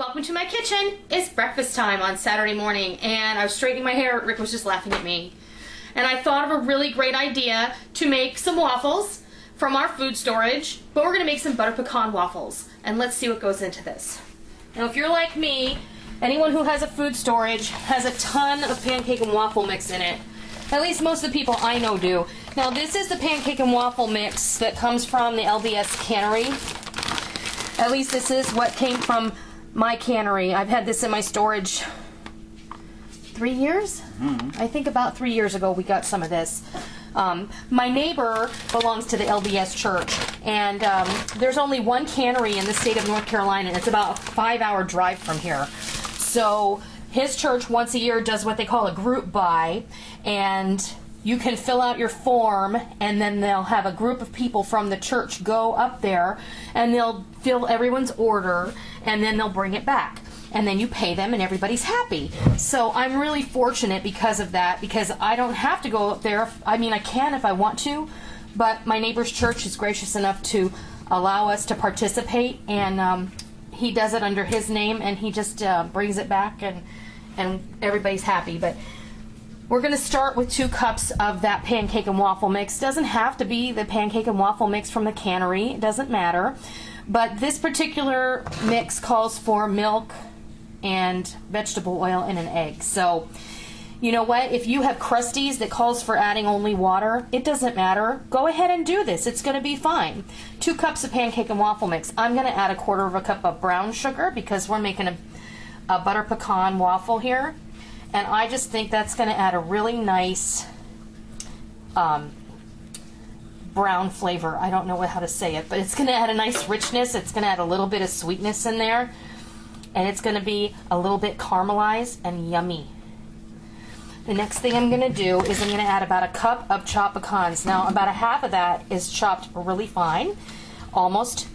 welcome to my kitchen. It's breakfast time on Saturday morning and I was straightening my hair. Rick was just laughing at me. And I thought of a really great idea to make some waffles from our food storage, but we're gonna make some butter pecan waffles. And let's see what goes into this. Now if you're like me, anyone who has a food storage has a ton of pancake and waffle mix in it. At least most of the people I know do. Now this is the pancake and waffle mix that comes from the LBS cannery. At least this is what came from my cannery. I've had this in my storage 3 years? I think about 3 years ago we got some of this. My neighbor belongs to the LBS church, and there's only one cannery in the state of North Carolina, and it's about a 5-hour drive from here. So his church once a year does what they call a group buy, and you can fill out your form, and then they'll have a group of people from the church go up there, and they'll fill everyone's order, and then they'll bring it back. And then you pay them, and everybody's happy. So I'm really fortunate because of that, because I don't have to go up there. I mean, I can if I want to, but my neighbor's church is gracious enough to allow us to participate, and he does it under his name, and he just brings it back, and everybody's happy. But we're going to start with 2 cups of that pancake and waffle mix. Doesn't have to be the pancake and waffle mix from the cannery. It doesn't matter. But this particular mix calls for milk and vegetable oil and an egg. So, you know what? If you have crusties that calls for adding only water, it doesn't matter. Go ahead and do this. It's going to be fine. 2 cups of pancake and waffle mix. I'm going to add 1/4 cup of brown sugar because we're making a butter pecan waffle here. And I just think that's going to add a really nice brown flavor. I don't know how to say it, but it's going to add a nice richness. It's going to add a little bit of sweetness in there. And it's going to be a little bit caramelized and yummy. The next thing I'm going to do is I'm going to add about 1 cup of chopped pecans. Now about 1/2 of that is chopped really fine, almost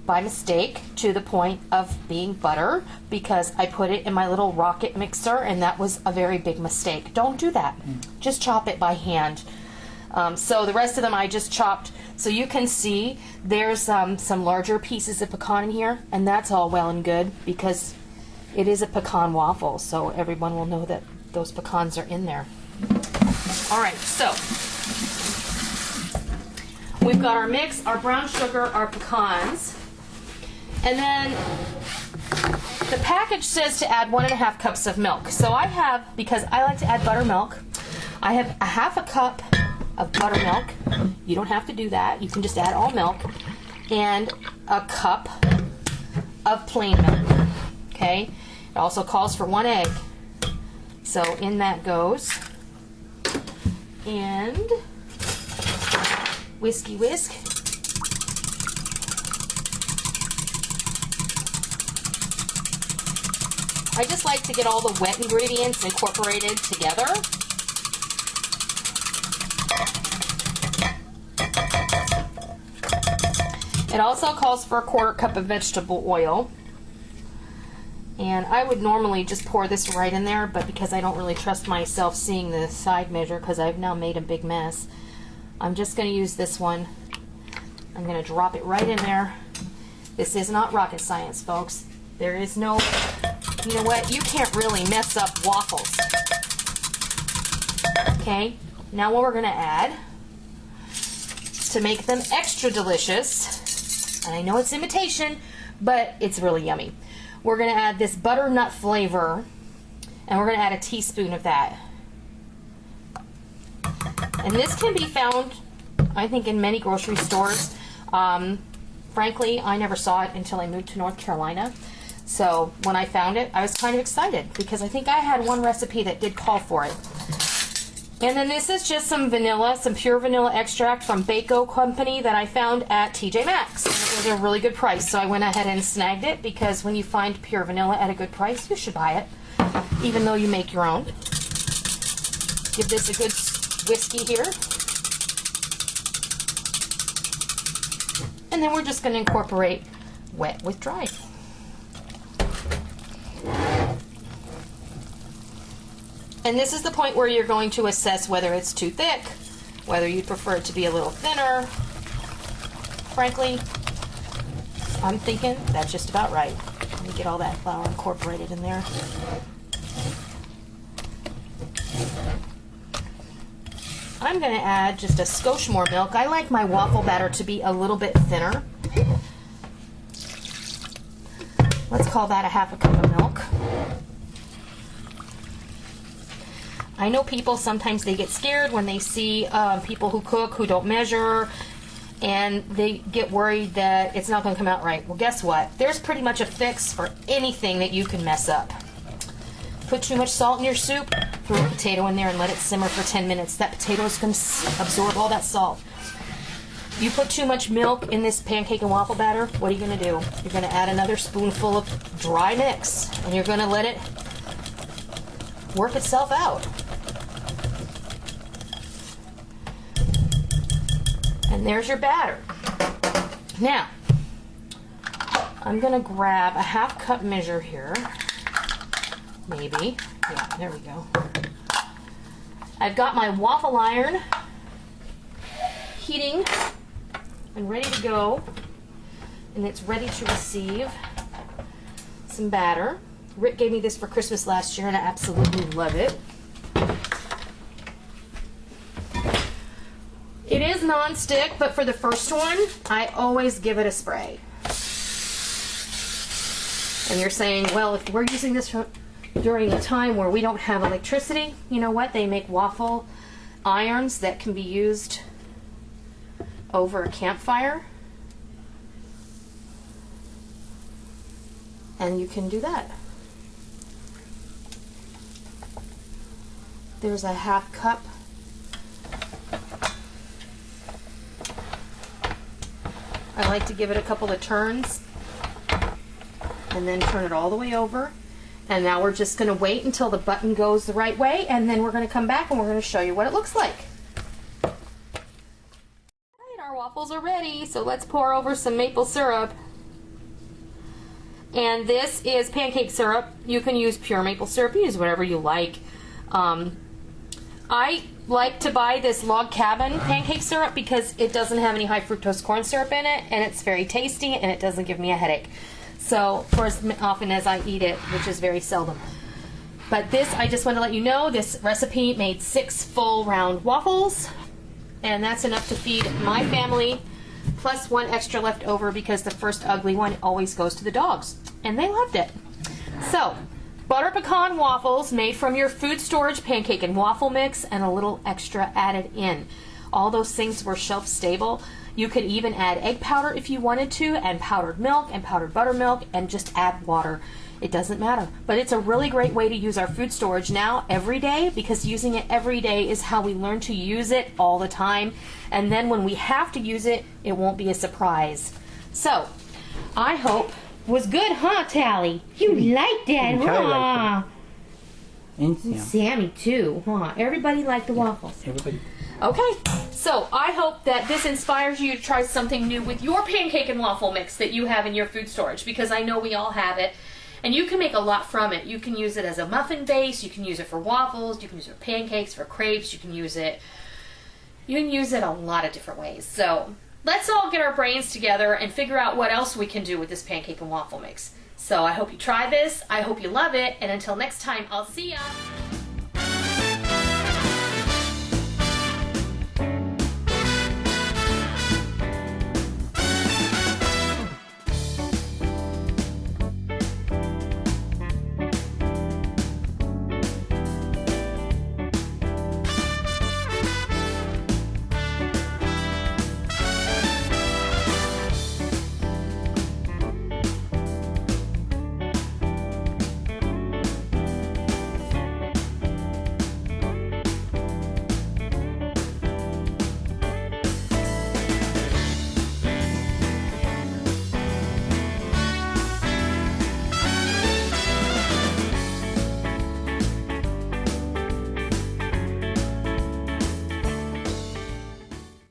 by mistake, to the point of being butter, because I put it in my little rocket mixer, and that was a very big mistake. Don't do that. Just chop it by hand. So the rest of them I just chopped. So you can see there's some larger pieces of pecan in here, and that's all well and good because it is a pecan waffle, so everyone will know that those pecans are in there. All right, so we've got our mix, our brown sugar, our pecans, and then the package says to add 1.5 cups of milk. So I have, because I like to add buttermilk, I have 1/2 cup of buttermilk. You don't have to do that. You can just add all milk, and 1 cup of plain milk. Okay? It also calls for 1 egg. So in that goes. And whisk. I just like to get all the wet ingredients incorporated together. It also calls for 1/4 cup of vegetable oil. And I would normally just pour this right in there, but because I don't really trust myself seeing the side measure because I've now made a big mess, I'm just going to use this one. I'm going to drop it right in there. This is not rocket science, folks. There is no, you know what, you can't really mess up waffles. Okay, now what we're going to add to make them extra delicious, and I know it's imitation, but it's really yummy. We're going to add this butternut flavor, and we're going to add 1 teaspoon of that. And this can be found, I think, in many grocery stores. Frankly, I never saw it until I moved to North Carolina. So when I found it, I was kind of excited because I think I had one recipe that did call for it. And then this is just some vanilla, some pure vanilla extract from Bako Company that I found at TJ Maxx. And it was a really good price, so I went ahead and snagged it because when you find pure vanilla at a good price, you should buy it, even though you make your own. Give this a good whiskey here. And then we're just going to incorporate wet with dry. And this is the point where you're going to assess whether it's too thick, whether you'd prefer it to be a little thinner. Frankly, I'm thinking that's just about right. Let me get all that flour incorporated in there. I'm going to add just a skosh more milk. I like my waffle batter to be a little bit thinner. Let's call that a half a cup of milk. I know people, sometimes they get scared when they see people who cook who don't measure, and they get worried that it's not going to come out right. Well, guess what? There's pretty much a fix for anything that you can mess up. Put too much salt in your soup, throw a potato in there and let it simmer for 10 minutes. That potato is going to absorb all that salt. You put too much milk in this pancake and waffle batter, what are you going to do? You're going to add another spoonful of dry mix, and you're going to let it work itself out. And there's your batter. Now, I'm going to grab a half cup measure here. Maybe. Yeah, there we go. I've got my waffle iron heating and ready to go. And it's ready to receive some batter. Rick gave me this for Christmas last year and I absolutely love it. It is non-stick, but for the first one, I always give it a spray. And you're saying, well, if we're using this during a time where we don't have electricity, you know what? They make waffle irons that can be used over a campfire. And you can do that. There's a half cup. I like to give it a couple of turns and then turn it all the way over. And now we're just going to wait until the button goes the right way, and then we're going to come back and we're going to show you what it looks like. All right, our waffles are ready, so let's pour over some maple syrup. And this is pancake syrup. You can use pure maple syrup, use whatever you like. I like to buy this Log Cabin pancake syrup because it doesn't have any high fructose corn syrup in it, and it's very tasty and it doesn't give me a headache. So for as often as I eat it, which is very seldom. But this, I just want to let you know, this recipe made 6 full round waffles, and that's enough to feed my family, plus 1 extra left over because the first ugly one always goes to the dogs, and they loved it. So, butter pecan waffles made from your food storage pancake and waffle mix, and a little extra added in. All those things were shelf stable. You could even add egg powder if you wanted to, and powdered milk and powdered buttermilk, and just add water. It doesn't matter. But it's a really great way to use our food storage now every day, because using it every day is how we learn to use it all the time. And then when we have to use it, it won't be a surprise. So, I hope it was good, huh, Tally? You liked that, huh? And Sammy too, huh? Everybody liked the waffles. Everybody. Okay, so I hope that this inspires you to try something new with your pancake and waffle mix that you have in your food storage, because I know we all have it, and you can make a lot from it. You can use it as a muffin base, you can use it for waffles, you can use it for pancakes, for crepes, you can use it a lot of different ways. So let's all get our brains together and figure out what else we can do with this pancake and waffle mix. So I hope you try this, I hope you love it, and until next time, I'll see ya!